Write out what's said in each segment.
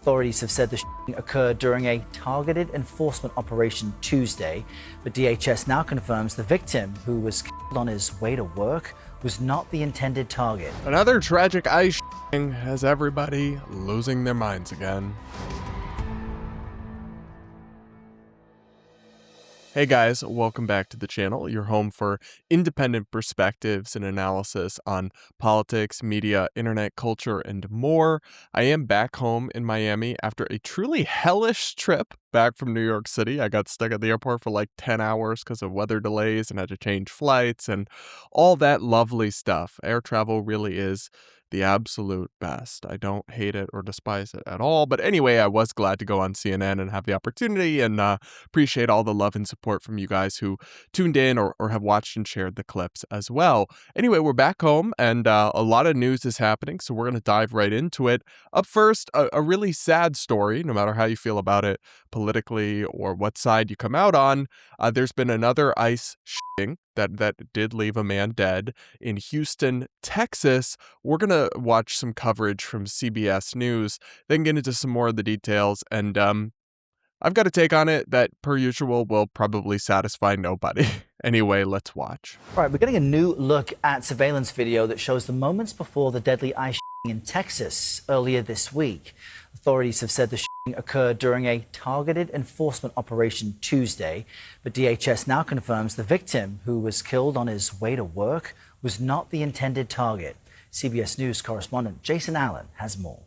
Authorities have said the shooting occurred during a targeted enforcement operation Tuesday, but DHS now confirms the victim, who was killed on his way to work, was not the intended target. Another tragic ice shooting has everybody losing their minds again. Hey guys, welcome back to the channel, your home for independent perspectives and analysis on politics, media, internet culture, and more. I am back home in Miami after a truly hellish trip back from New York City. I got stuck at the airport for like 10 hours because of weather delays and had to change flights and all that lovely stuff. Air travel really is the absolute best. I don't hate it or despise it at all. But anyway, I was glad to go on CNN and have the opportunity, and appreciate all the love and support from you guys who tuned in or have watched and shared the clips as well. Anyway, we're back home, and a lot of news is happening, so we're going to dive right into it. Up first, a really sad story, no matter how you feel about it politically or what side you come out on. There's been another ICE shooting that did leave a man dead in Houston, Texas. We're going to watch some coverage from CBS News, then get into some more of the details, and I've got a take on it that, per usual, will probably satisfy nobody. Anyway, let's watch. All right, we're getting a new look at surveillance video that shows the moments before the deadly ICE shooting in Texas earlier this week. Authorities have said the shooting occurred during a targeted enforcement operation Tuesday, but DHS now confirms the victim, who was killed on his way to work, was not the intended target. CBS News correspondent Jason Allen has more.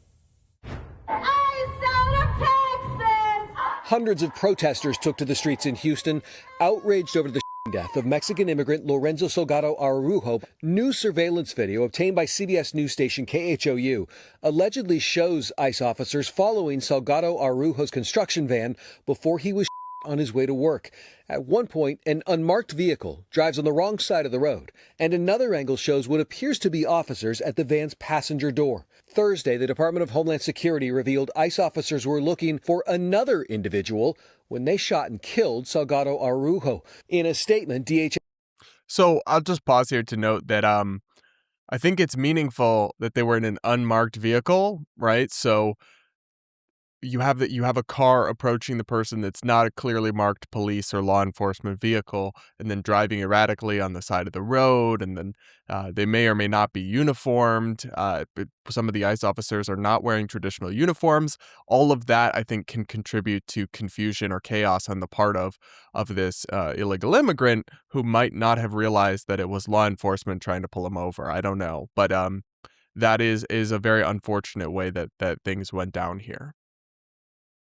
Hundreds of protesters took to the streets in Houston, outraged over the death of Mexican immigrant Lorenzo Salgado Araujo. New surveillance video obtained by CBS News station KHOU allegedly shows ICE officers following Salgado Araujo's construction van before he was on his way to work. At one point, an unmarked vehicle drives on the wrong side of the road, and another angle shows what appears to be officers at the van's passenger door. Thursday, the Department of Homeland Security revealed ICE officers were looking for another individual when they shot and killed Salgado Araujo. In a statement, DHS... So I'll just pause here to note that I think it's meaningful that they were in an unmarked vehicle, right? So you have a car approaching the person that's not a clearly marked police or law enforcement vehicle, and then driving erratically on the side of the road, and then they may or may not be uniformed. Some of the ICE officers are not wearing traditional uniforms. All of that, I think, can contribute to confusion or chaos on the part of this illegal immigrant who might not have realized that it was law enforcement trying to pull him over. I don't know, but that is a very unfortunate way that things went down here.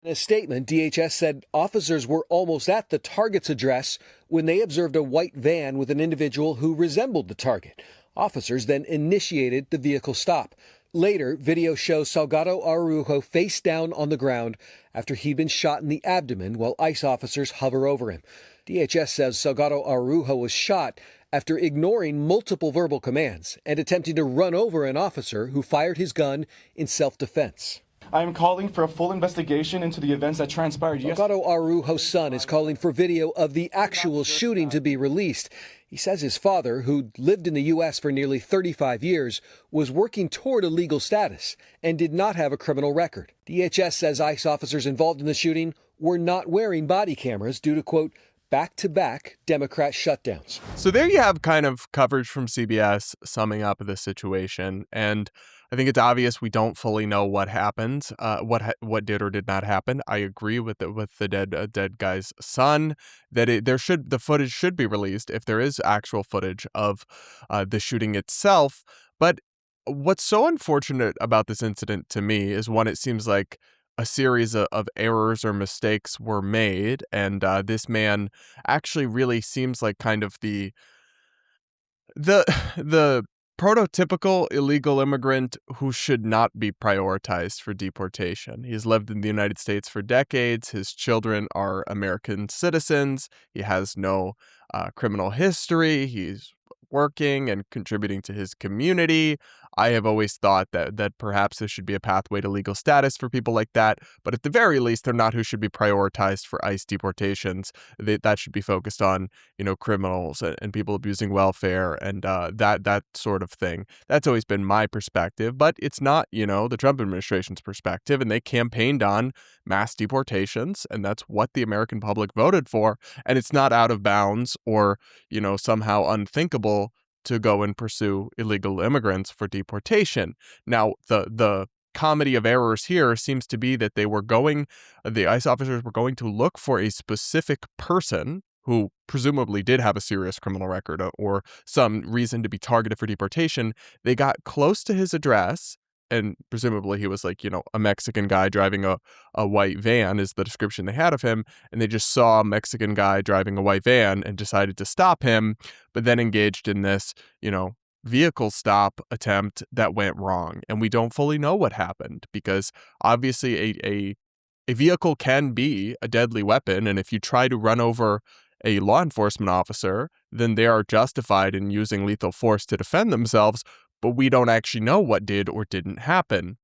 In a statement, DHS said officers were almost at the target's address when they observed a white van with an individual who resembled the target. Officers then initiated the vehicle stop. Later, video shows Salgado Araujo face down on the ground after he'd been shot in the abdomen while ICE officers hover over him. DHS says Salgado Araujo was shot after ignoring multiple verbal commands and attempting to run over an officer who fired his gun in self-defense. I am calling for a full investigation into the events that transpired yesterday. Salgado Araujo's son is calling for video of the actual shooting to be released. He says his father, who lived in the U.S. for nearly 35 years, was working toward a legal status and did not have a criminal record. DHS says ICE officers involved in the shooting were not wearing body cameras due to, quote, back-to-back Democrat shutdowns. So there you have kind of coverage from CBS summing up the situation, and I think it's obvious we don't fully know what happened, what did or did not happen. I agree with the dead guy's son that the footage should be released if there is actual footage of the shooting itself. But what's so unfortunate about this incident to me is, one, it seems like a series of errors or mistakes were made, and this man actually really seems like kind of the prototypical illegal immigrant who should not be prioritized for deportation. He's lived in the United States for decades. His children are American citizens. He has no criminal history. He's working and contributing to his community. I have always thought that perhaps there should be a pathway to legal status for people like that, but at the very least, they're not who should be prioritized for ICE deportations. That should be focused on, criminals and people abusing welfare and that sort of thing. That's always been my perspective, but it's not, the Trump administration's perspective, and they campaigned on mass deportations, and that's what the American public voted for, and it's not out of bounds or, somehow unthinkable to go and pursue illegal immigrants for deportation. Now, the comedy of errors here seems to be that the ICE officers were going to look for a specific person who presumably did have a serious criminal record or some reason to be targeted for deportation. They got close to his address, and presumably he was like, a Mexican guy driving a white van is the description they had of him. And they just saw a Mexican guy driving a white van and decided to stop him, but then engaged in this, vehicle stop attempt that went wrong. And we don't fully know what happened because obviously a vehicle can be a deadly weapon. And if you try to run over a law enforcement officer, then they are justified in using lethal force to defend themselves. But we don't actually know what did or didn't happen.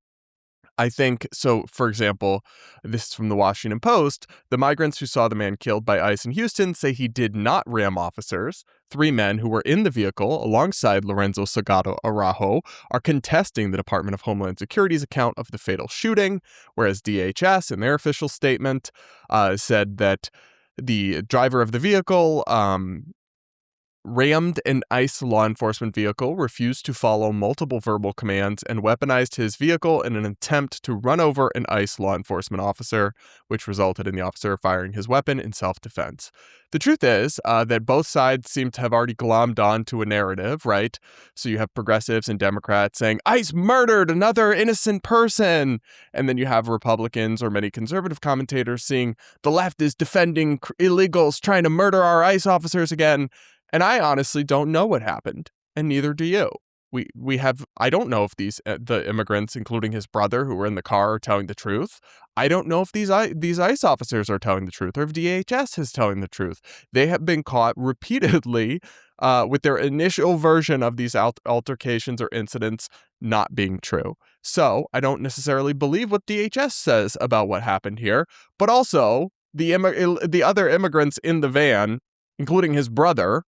I think, so for example, this is from the Washington Post, the migrants who saw the man killed by ICE in Houston say he did not ram officers. 3 men who were in the vehicle alongside Lorenzo Salgado Araujo are contesting the Department of Homeland Security's account of the fatal shooting, whereas DHS in their official statement said that the driver of the vehicle rammed an ICE law enforcement vehicle, refused to follow multiple verbal commands, and weaponized his vehicle in an attempt to run over an ICE law enforcement officer, which resulted in the officer firing his weapon in self-defense. The truth is that both sides seem to have already glommed onto a narrative, right? So you have progressives and Democrats saying, ICE murdered another innocent person. And then you have Republicans or many conservative commentators seeing the left is defending illegals trying to murder our ICE officers again. And I honestly don't know what happened, and neither do you. I don't know if the immigrants, including his brother who were in the car, are telling the truth. I don't know if these ICE officers are telling the truth or if DHS is telling the truth. They have been caught repeatedly with their initial version of these altercations or incidents not being true. So I don't necessarily believe what DHS says about what happened here, but also the other immigrants in the van, including his brother,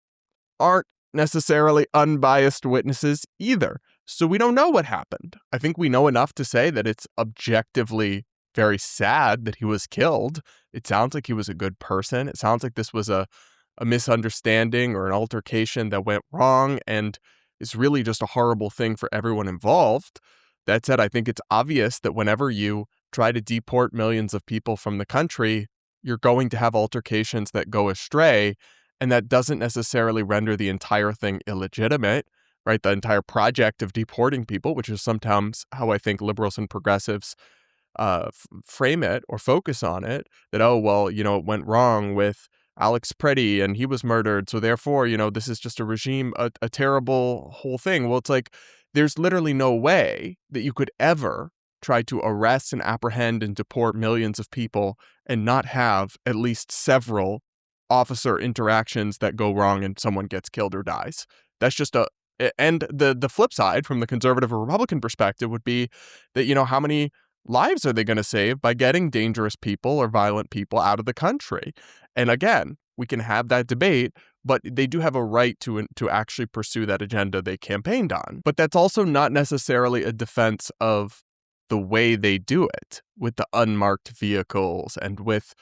aren't necessarily unbiased witnesses either. So we don't know what happened. I think we know enough to say that it's objectively very sad that he was killed. It sounds like he was a good person. It sounds like this was a misunderstanding or an altercation that went wrong and is really just a horrible thing for everyone involved. That said, I think it's obvious that whenever you try to deport millions of people from the country, you're going to have altercations that go astray. And that doesn't necessarily render the entire thing illegitimate, right? The entire project of deporting people, which is sometimes how I think liberals and progressives frame it or focus on it, that, it went wrong with Alex Preddy and he was murdered. So therefore, this is just a regime, a terrible whole thing. Well, it's like there's literally no way that you could ever try to arrest and apprehend and deport millions of people and not have at least several officer interactions that go wrong and someone gets killed or dies. That's just and the flip side from the conservative or Republican perspective would be that, how many lives are they going to save by getting dangerous people or violent people out of the country? And again, we can have that debate, but they do have a right to actually pursue that agenda they campaigned on. But that's also not necessarily a defense of the way they do it with the unmarked vehicles and with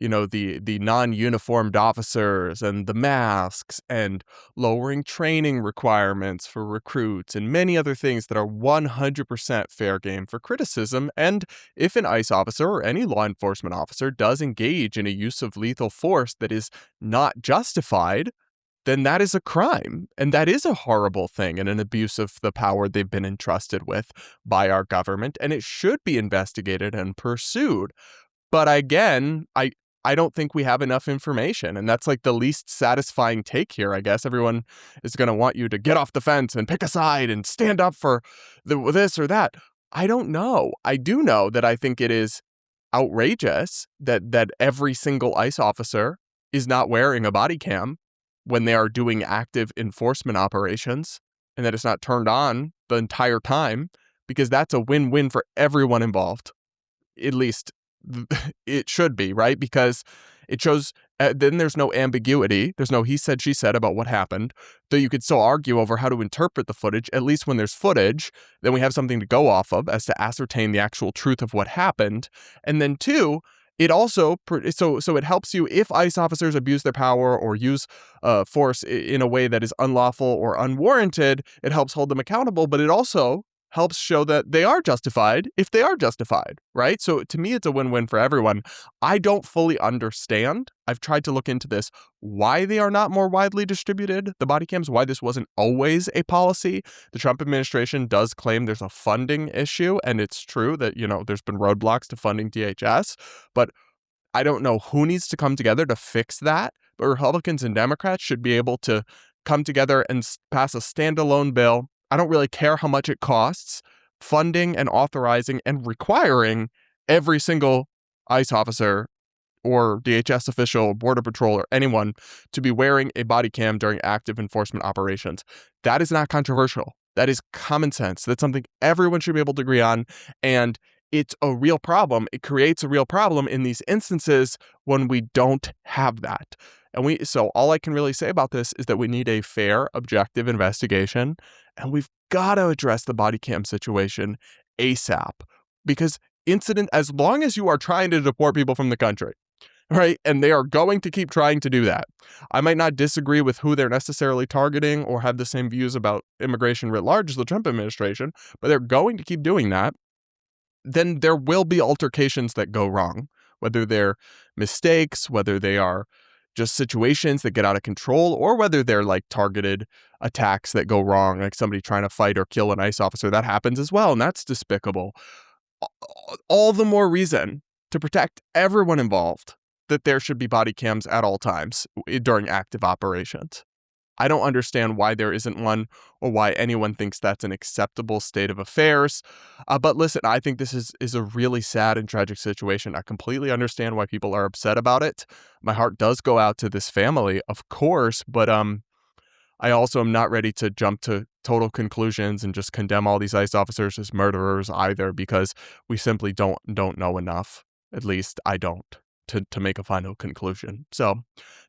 the non-uniformed officers and the masks and lowering training requirements for recruits and many other things that are 100% fair game for criticism. And if an ICE officer or any law enforcement officer does engage in a use of lethal force that is not justified, then that is a crime. And that is a horrible thing and an abuse of the power they've been entrusted with by our government. And it should be investigated and pursued. But again, I don't think we have enough information. And that's like the least satisfying take here. I guess everyone is going to want you to get off the fence and pick a side and stand up for this or that. I don't know. I do know that I think it is outrageous that every single ICE officer is not wearing a body cam when they are doing active enforcement operations and that it's not turned on the entire time, because that's a win-win for everyone involved. At least it should be, right? Because it shows then there's no ambiguity. There's no he said, she said about what happened. Though you could still argue over how to interpret the footage. At least when there's footage, then we have something to go off of as to ascertain the actual truth of what happened. And then two, it also, so it helps you if ICE officers abuse their power or use force in a way that is unlawful or unwarranted, it helps hold them accountable, but it also helps show that they are justified if they are justified, right? So to me, it's a win-win for everyone. I don't fully understand. I've tried to look into this, why they are not more widely distributed, the body cams, why this wasn't always a policy. The Trump administration does claim there's a funding issue, and it's true that, there's been roadblocks to funding DHS, but I don't know who needs to come together to fix that, but Republicans and Democrats should be able to come together and pass a standalone bill. I don't really care how much it costs, funding and authorizing and requiring every single ICE officer or DHS official, Border Patrol, or anyone to be wearing a body cam during active enforcement operations. That is not controversial. That is common sense. That's something everyone should be able to agree on. And it's a real problem. It creates a real problem in these instances when we don't have that. So all I can really say about this is that we need a fair, objective investigation, and we've got to address the body cam situation ASAP, because as long as you are trying to deport people from the country, right, and they are going to keep trying to do that. I might not disagree with who they're necessarily targeting or have the same views about immigration writ large as the Trump administration, but they're going to keep doing that. Then there will be altercations that go wrong, whether they're mistakes, whether they are just situations that get out of control, or whether they're like targeted attacks that go wrong, like somebody trying to fight or kill an ICE officer. That happens as well, and that's despicable. All the more reason to protect everyone involved that there should be body cams at all times during active operations. I don't understand why there isn't one or why anyone thinks that's an acceptable state of affairs. But listen, I think this is a really sad and tragic situation. I completely understand why people are upset about it. My heart does go out to this family, of course, but I also am not ready to jump to total conclusions and just condemn all these ICE officers as murderers either, because we simply don't know enough. At least I don't. To make a final conclusion. So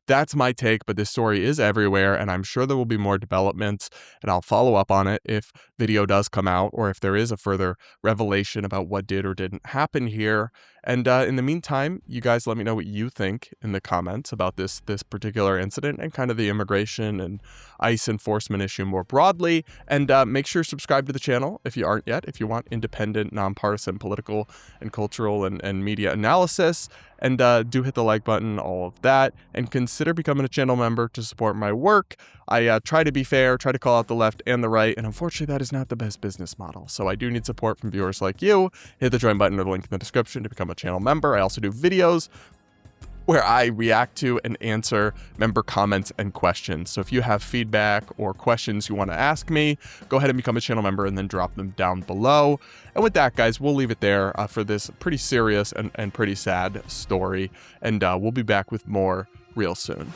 that's my take, but this story is everywhere, and I'm sure there will be more developments, and I'll follow up on it if video does come out or if there is a further revelation about what did or didn't happen here. And in the meantime, you guys let me know what you think in the comments about this particular incident and kind of the immigration and ICE enforcement issue more broadly. And make sure to subscribe to the channel if you aren't yet, if you want independent, nonpartisan political and cultural and media analysis. And do hit the like button, all of that, and consider becoming a channel member to support my work. I try to be fair, try to call out the left and the right, and unfortunately that is not the best business model. So I do need support from viewers like you. Hit the join button or the link in the description to become a channel member. I also do videos where I react to and answer member comments and questions. So if you have feedback or questions you want to ask me, go ahead and become a channel member and then drop them down below. And with that, guys, we'll leave it there for this pretty serious and pretty sad story. And we'll be back with more real soon.